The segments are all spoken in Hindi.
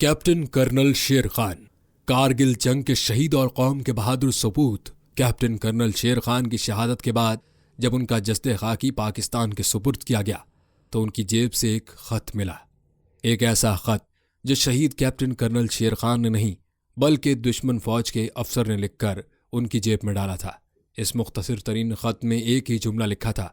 कैप्टन कर्नल शेर खान। कारगिल जंग के शहीद और कौम के बहादुर सपूत कैप्टन कर्नल शेर खान की शहादत के बाद जब उनका जस्ते खाकी पाकिस्तान के सुपुर्द किया गया तो उनकी जेब से एक खत मिला। एक ऐसा खत जो शहीद कैप्टन कर्नल शेर खान ने नहीं बल्कि दुश्मन फौज के अफसर ने लिखकर उनकी जेब में डाला था। इस मुख्तसर तरीन खत में एक ही जुमला लिखा था,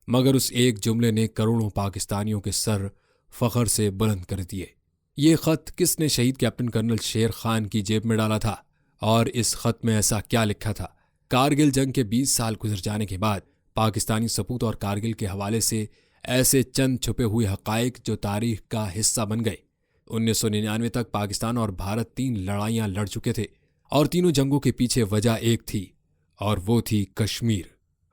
मगर उस एक जुमले ने करोड़ों पाकिस्तानियों के सर फख्र से बुलंद कर दिए। ये खत किसने शहीद कैप्टन कर्नल शेर खान की जेब में डाला था और इस खत में ऐसा क्या लिखा था? कारगिल जंग के 20 साल गुजर जाने के बाद पाकिस्तानी सपूत और कारगिल के हवाले से ऐसे चंद छुपे हुए हकाइक जो तारीख का हिस्सा बन गए। 1999 तक पाकिस्तान और भारत 3 लड़ाइयां लड़ चुके थे और तीनों जंगों के पीछे वजह एक थी और वो थी कश्मीर।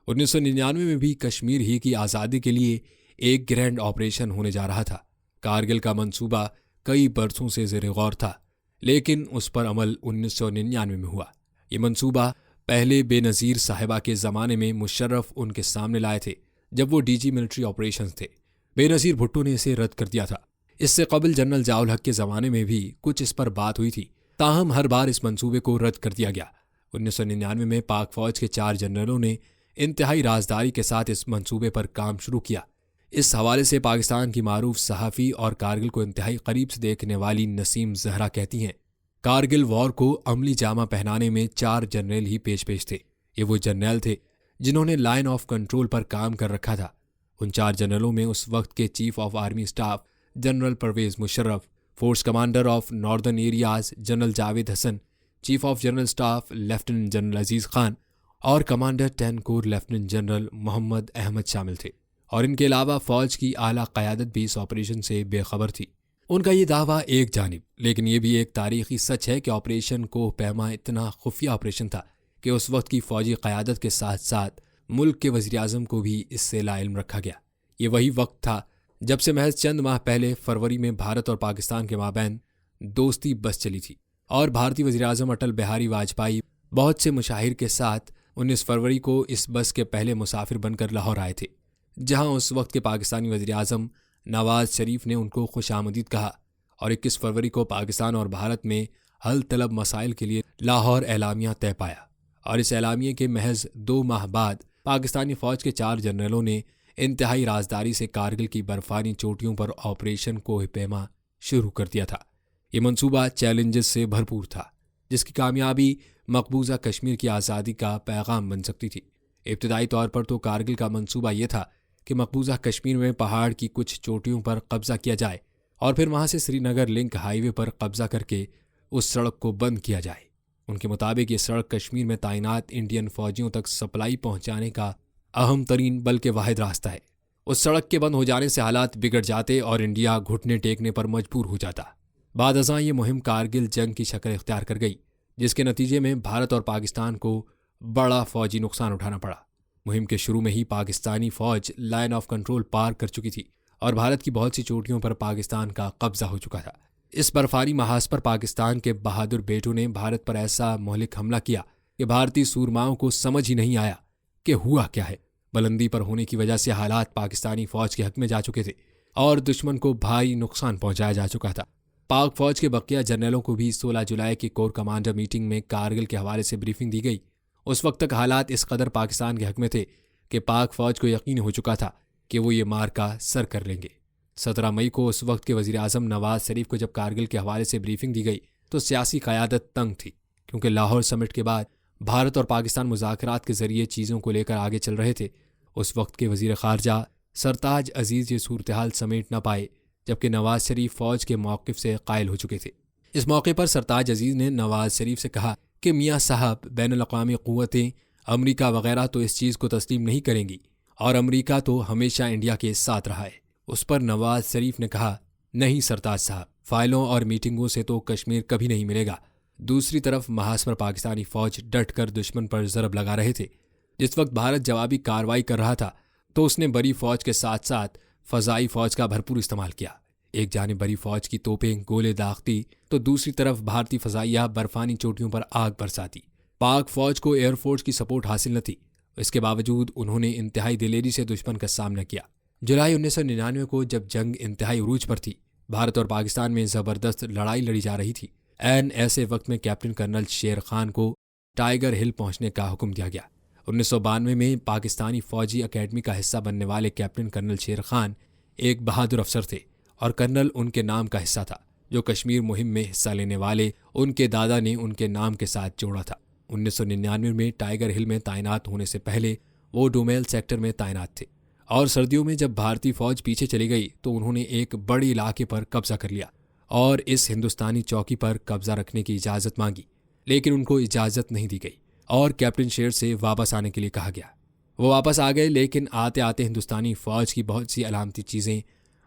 1999 में भी कश्मीर ही की आज़ादी के लिए एक ग्रैंड ऑपरेशन होने जा रहा था। कारगिल का मंसूबा कई बरसों से ज़ेरे गौर था, लेकिन उस पर अमल 1999 में हुआ। ये मंसूबा पहले बेनज़ीर साहिबा के ज़माने में मुशर्रफ उनके सामने लाए थे जब वो डीजी मिलिट्री ऑपरेशंस थे। बेनज़ीर भुट्टो ने इसे रद्द कर दिया था। इससे कबल जनरल ज़ियाउल हक के ज़माने में भी कुछ इस पर बात हुई थी, ताहम हर बार इस मंसूबे को रद्द कर दिया गया। 1999 में पाक फौज के 4 जनरलों ने इंतहाई राजदारी के साथ इस मंसूबे पर काम शुरू किया। इस हवाले से पाकिस्तान की मारूफ सहाफ़ी और कारगिल को इंतहाई करीब से देखने वाली नसीम जहरा कहती हैं, कारगिल वॉर को अमली जामा पहनाने में 4 जनरल ही पेश थे। ये वो जनरल थे जिन्होंने लाइन ऑफ कंट्रोल पर काम कर रखा था। उन 4 जनरलों में उस वक्त के chief of army staff general Parvez Musharraf, force commander of northern areas general Javed Hassan, chief of general staff lieutenant general Aziz Khan और commander 10 corps lieutenant general Mohammad Ahmed शामिल थे। और इनके अलावा फौज की आला क़यादत भी इस ऑपरेशन से बेखबर थी। उनका ये दावा एक जानिब, लेकिन ये भी एक तारीखी सच है कि ऑपरेशन कोह पैमा इतना खुफिया ऑपरेशन था कि उस वक्त की फौजी क़यादत के साथ साथ मुल्क के वज़ीर-ए-आज़म को भी इससे लाइल्म रखा गया। ये वही वक्त था जब से महज चंद माह पहले फरवरी में भारत और पाकिस्तान के माबैन दोस्ती बस चली थी और भारतीय वज़ीर-ए-आज़म अटल बिहारी वाजपेयी बहुत से मुशाहिर के साथ 19 फरवरी को इस बस के पहले मुसाफिर बनकर लाहौर आए थे, जहां उस वक्त के पाकिस्तानी वज़ीर-ए-आज़म नवाज शरीफ ने उनको खुशामदीद कहा और 21 फरवरी को पाकिस्तान और भारत में हल तलब मसाइल के लिए लाहौर एलामिया तय पाया। और इस एलामिया के महज 2 माह बाद पाकिस्तानी फ़ौज के 4 जनरलों ने इंतहाई राजदारी से कारगिल की बर्फानी चोटियों पर ऑपरेशन कोह पैमा शुरू कर दिया था। ये मंसूबा चैलेंजेस से भरपूर था, जिसकी कामयाबी मकबूजा कश्मीर की आज़ादी का पैगाम बन सकती थी। इब्तदाई तौर पर तो कारगिल का मंसूबा यह था कि मकबूजा कश्मीर में पहाड़ की कुछ चोटियों पर कब्जा किया जाए और फिर वहां से श्रीनगर लिंक हाईवे पर कब्जा करके उस सड़क को बंद किया जाए। उनके मुताबिक ये सड़क कश्मीर में तैनात इंडियन फौजियों तक सप्लाई पहुंचाने का अहम तरीन बल्कि वाहिद रास्ता है। उस सड़क के बंद हो जाने से हालात बिगड़ जाते और इंडिया घुटने टेकने पर मजबूर हो जाता। बाद अज़ां ये मुहिम कारगिल जंग की शक्ल इख्तियार कर गई, जिसके नतीजे में भारत और पाकिस्तान को बड़ा फौजी नुकसान उठाना पड़ा। मुहिम के शुरू में ही पाकिस्तानी फौज लाइन ऑफ कंट्रोल पार कर चुकी थी और भारत की बहुत सी चोटियों पर पाकिस्तान का कब्जा हो चुका था। इस बर्फानी महाज पर पाकिस्तान के बहादुर बेटों ने भारत पर ऐसा मोहलिक हमला किया कि भारतीय सूरमाओं को समझ ही नहीं आया कि हुआ क्या है। बुलंदी पर होने की वजह से हालात पाकिस्तानी फौज के हक में जा चुके थे और दुश्मन को भारी नुकसान पहुंचाया जा चुका था। पाक फौज के बकिया जनरलों को भी 16 जुलाई की कोर कमांडर मीटिंग में कारगिल के हवाले से ब्रीफिंग दी गई। उस वक्त तक हालात इस कदर पाकिस्तान के हक में थे कि पाक फौज को यकीन हो चुका था कि वो ये मार्का सर कर लेंगे। 17 मई को उस वक्त के वज़ीर-ए-आज़म नवाज शरीफ को जब कारगिल के हवाले से ब्रीफिंग दी गई तो सियासी क़यादत तंग थी, क्योंकि लाहौर समिट के बाद भारत और पाकिस्तान मुज़ाकरात के जरिए चीज़ों को लेकर आगे चल रहे थे। उस वक्त के वज़ीर ख़ारजा सरताज अजीज़ ये सूरत हाल समेट न पाए, जबकि नवाज शरीफ फ़ौज के मौक़िफ़ से कायल हो चुके थे। इस मौके पर सरताज अजीज़ ने नवाज शरीफ से कहा कि मियाँ साहब, बैनुल-अक़वामी क़ुव्वतें अमरीका वगैरह तो इस चीज़ को तस्लीम नहीं करेंगी और अमरीका तो हमेशा इंडिया के साथ रहा है। उस पर नवाज शरीफ ने कहा, नहीं सरताज साहब, फाइलों और मीटिंगों से तो कश्मीर कभी नहीं मिलेगा। दूसरी तरफ महाज पर पाकिस्तानी फ़ौज डट कर दुश्मन पर ज़रब लगा रहे थे। जिस वक्त भारत जवाबी कार्रवाई कर रहा था तो उसने बड़ी फ़ौज के साथ साथ फ़ज़ाई फ़ौज का भरपूर इस्तेमाल किया। एक जानिब बड़ी फ़ौज की तोपें गोले दागती तो दूसरी तरफ भारतीय फ़ज़ाइया बर्फानी चोटियों पर आग बरसाती। पाक फौज को एयरफोर्स की सपोर्ट हासिल न थी, इसके बावजूद उन्होंने इंतहाई दिलेरी से दुश्मन का सामना किया। जुलाई 1999 को जब जंग इंतहाई उरूज पर थी भारत और पाकिस्तान में जबरदस्त लड़ाई लड़ी जा रही थी। ऐन ऐसे वक्त में कैप्टन कर्नल शेर खान को टाइगर हिल पहुंचने का हुक्म दिया गया। 1992 में पाकिस्तानी फौजी अकेडमी का हिस्सा बनने वाले कैप्टन कर्नल शेर खान एक बहादुर अफसर थे और कर्नल उनके नाम का हिस्सा था, जो कश्मीर मुहिम में हिस्सा लेने वाले उनके दादा ने उनके नाम के साथ जोड़ा था। 1999 में टाइगर हिल में तैनात होने से पहले वो डोमेल सेक्टर में तैनात थे और सर्दियों में जब भारतीय फौज पीछे चली गई तो उन्होंने एक बड़े इलाके पर कब्जा कर लिया और इस हिंदुस्तानी चौकी पर कब्जा रखने की इजाज़त मांगी, लेकिन उनको इजाज़त नहीं दी गई और कैप्टन शेर से वापस आने के लिए कहा गया। वो वापस आ गए, लेकिन आते आते हिंदुस्तानी फौज की बहुत सी अलामती चीज़ें,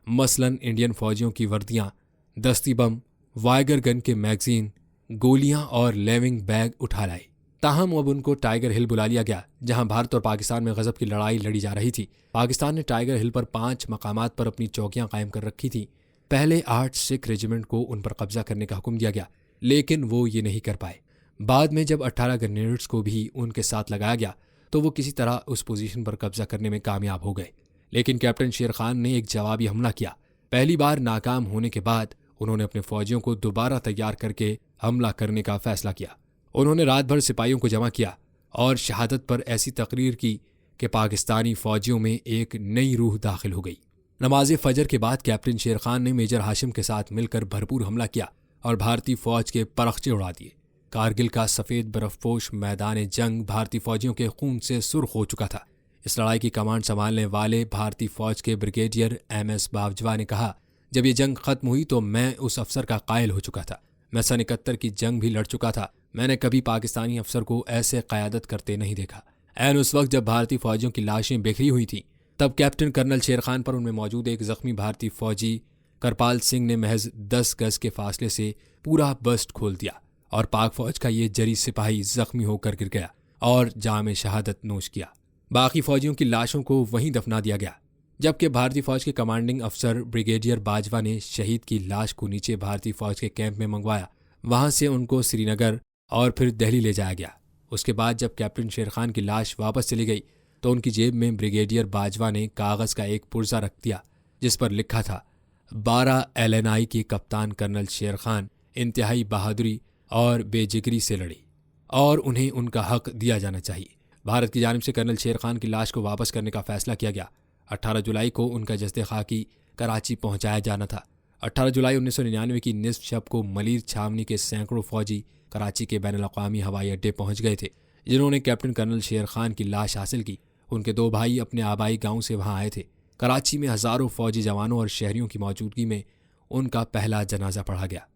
मसलन इंडियन फौजियों की वर्दियाँ, दस्ती बम, वाइगर गन के मैगजीन, गोलियां और लेविंग बैग उठा लाए। ताहम अब उनको टाइगर हिल बुला लिया गया, जहां भारत और पाकिस्तान में गजब की लड़ाई लड़ी जा रही थी। पाकिस्तान ने टाइगर हिल पर 5 मकामात पर अपनी चौकियां कायम कर रखी थी। पहले 8 सिख रेजिमेंट को उन पर कब्जा करने का हुक्म दिया गया, लेकिन वो ये नहीं कर पाए। बाद में जब 18 ग्रेनेड्स को भी उनके साथ लगाया गया तो वो किसी तरह उस पोजीशन पर कब्जा करने में कामयाब हो गए, लेकिन कैप्टन शेर खान ने एक जवाबी हमला किया। पहली बार नाकाम होने के बाद उन्होंने अपने फौजियों को दोबारा तैयार करके हमला करने का फैसला किया। उन्होंने रात भर सिपाहियों को जमा किया और शहादत पर ऐसी तकरीर की कि पाकिस्तानी फौजियों में एक नई रूह दाखिल हो गई। नमाज फजर के बाद कैप्टन शेर खान ने मेजर हाशिम के साथ मिलकर भरपूर हमला किया और भारतीय फौज के परखचे उड़ा दिए। कारगिल का सफ़ेद बर्फपोश मैदान जंग भारतीय फौजियों के खून से सुर्ख हो चुका था। इस लड़ाई की कमांड संभालने वाले भारतीय फौज के ब्रिगेडियर MS बावजवा ने कहा, जब ये जंग खत्म हुई तो मैं उस अफसर का कायल हो चुका था। मैं सन 71 की जंग भी लड़ चुका था। मैंने कभी पाकिस्तानी अफसर को ऐसे क़यादत करते नहीं देखा। ऐन उस वक्त जब भारतीय फौजियों की लाशें बिखरी हुई थीं, तब कैप्टन कर्नल शेर खान पर उनमें मौजूद एक जख्मी भारतीय फौजी करपाल सिंह ने महज 10 गज के फासले से पूरा बस्ट खोल दिया और पाक फौज का ये जरी सिपाही जख्मी होकर गिर गया और जाम शहादत नोश किया। बाकी फौजियों की लाशों को वहीं दफना दिया गया, जबकि भारतीय फौज के कमांडिंग अफसर ब्रिगेडियर बाजवा ने शहीद की लाश को नीचे भारतीय फौज के कैंप में मंगवाया। वहां से उनको श्रीनगर और फिर दिल्ली ले जाया गया। उसके बाद जब कैप्टन शेर खान की लाश वापस चली गई तो उनकी जेब में ब्रिगेडियर बाजवा ने कागज़ का एक पुर्जा रख दिया, जिस पर लिखा था, 12 LNI के कप्तान कर्नल शेर खान इंतहाई बहादुरी और बेजिगरी से लड़ी और उन्हें उनका हक दिया जाना चाहिए। भारत की जानिब से कर्नल शेर खान की लाश को वापस करने का फैसला किया गया। 18 जुलाई को उनका जस्ते खाकी कराची पहुंचाया जाना था। 18 जुलाई 1999 की निस्फ शब को मलीर छावनी के सैकड़ों फौजी कराची के बैनुल-अक़वामी हवाई अड्डे पहुंच गए थे, जिन्होंने कैप्टन कर्नल शेर खान की लाश हासिल की। उनके 2 भाई अपने आबाई गांव से वहां आए थे। कराची में हज़ारों फौजी जवानों और शहरियों की मौजूदगी में उनका पहला जनाजा पढ़ा गया।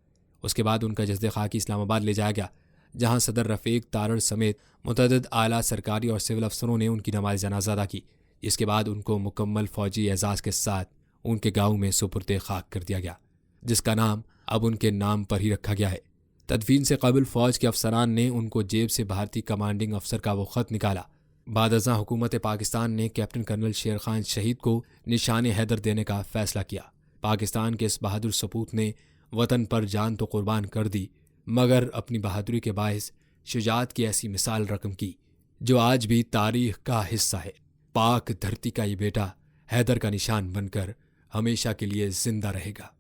उसके बाद उनका जस्ते खाकी इस्लामाबाद ले जाया गया, जहां सदर रफ़ीक तारड़ समेत मुतअद्दिद आला सरकारी और सिविल अफसरों ने उनकी नमाज जनाजा अदा की। इसके बाद उनको मुकम्मल फौजी एजाज़ के साथ उनके गांव में सुपुर्द खाक कर दिया गया, जिसका नाम अब उनके नाम पर ही रखा गया है। तदफीन से कबल फौज के अफसरान ने उनको जेब से भारतीय कमांडिंग अफसर का वो ख़त निकाला। बादअज़ां हुकूमत पाकिस्तान ने कैप्टन कर्नल शेर खान शहीद को निशान हैदर देने का फैसला किया। पाकिस्तान के इस बहादुर सपूत ने वतन पर जान तो कुर्बान कर दी, मगर अपनी बहादुरी के बायस शुजाअत की ऐसी मिसाल रकम की जो आज भी तारीख का हिस्सा है। पाक धरती का ये बेटा हैदर का निशान बनकर हमेशा के लिए जिंदा रहेगा।